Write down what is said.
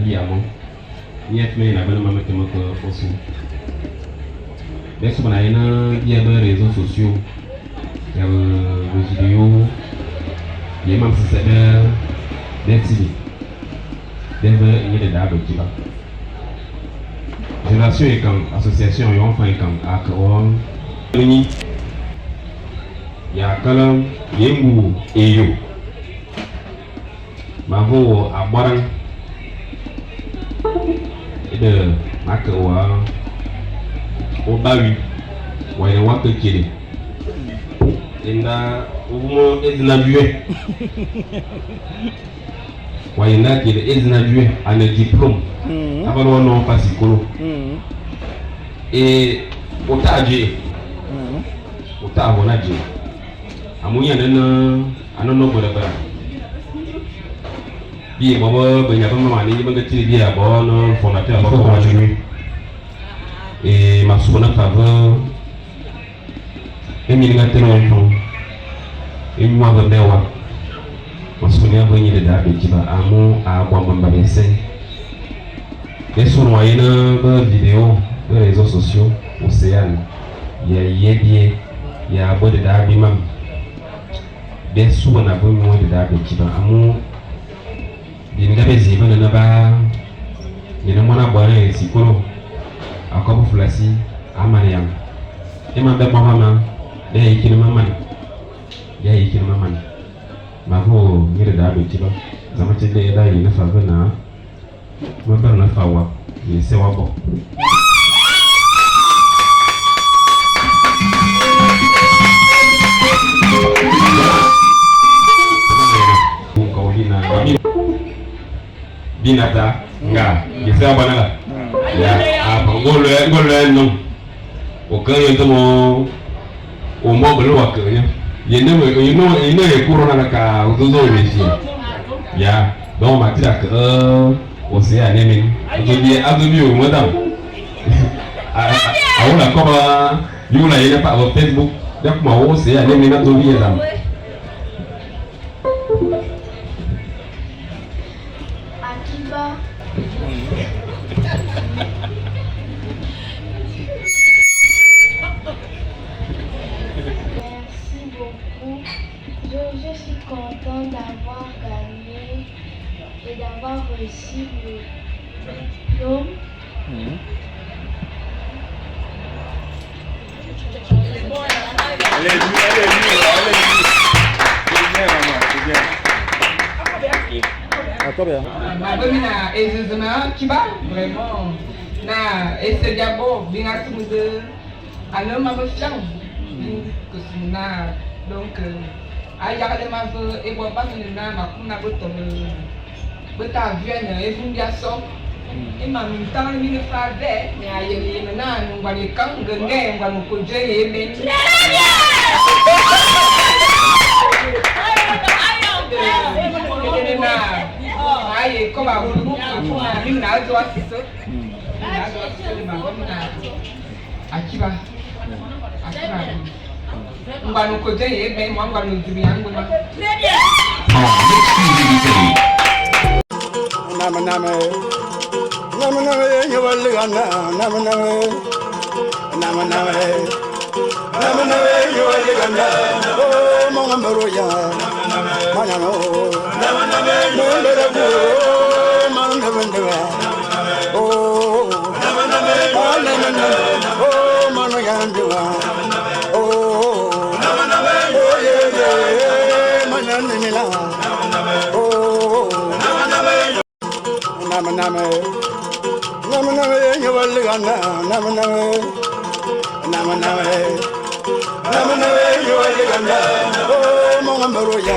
Aliamon. Niet mais na belle maman qui me aussi. Dès que on a des réseaux sociaux, des vidéos, des membres des TV, des d'arbres qui va. Génération et quand association et enfin quand à Kawan, il y a Kalam, Yengu et Yo. Mavo à Barang et de Makawa au Bawi, ou à Waka Kiri. Et là, au moins, il n'a vu. Wayna qui est éduqué à le diplôme. Avant non pas psycholo. Et au tadje. Au tabonadje. Amuya nana no bola ba. Bi bobo benya ba mama ni banga tiri bi abo no fondateur ba ko wajui. Et ma souna faveur. Emi nga teno enfant. Emi wa ba bewa. Masunia venye de da bejiba amo a kwamba bese. Eso no ayena ba vidéo de réseaux sociaux océane. Ya yebie ya bo de da bi mam. Besu na bo mo de da bejiba amo binga beziba na ba yena mona bwana sikolo akobo flasi amaniam. Ema be mama de ikini mama. Ya ikini mama. Mavo ngire da be tiba zama tinde da yi na fa bana mo ber na fa wa ni se wa bo ko binata nga ye se wa bana la ya a ba ngolo no o kan yo to mo o mo belo wa kan ya yene ekuru na ka uzozo wezi ya donc matira que aussi anemi azobi o madam aula koba yula yene pa au Facebook dak ma wo c'est anemi na to biya dam Akiba je suis content d'avoir gagné et d'avoir reçu le diplôme. Donc ayakale mavo ebo bakene na makuna botome bota vienne e fundia so ima mintang ni fa ve ni ayeli na ngwani kang ngenge ngwani ko je yeme aye ko ba wu ni na zo asiso na zo asiso ni ma na akiba Ngwanu koje yebe mwangwanu nzuri yangu na nama yewalgana nama yewalgana oh mongambaro ya manano mandabandaba oh manayandwa nama yewalgana nama yewalgana oh mongambaro ya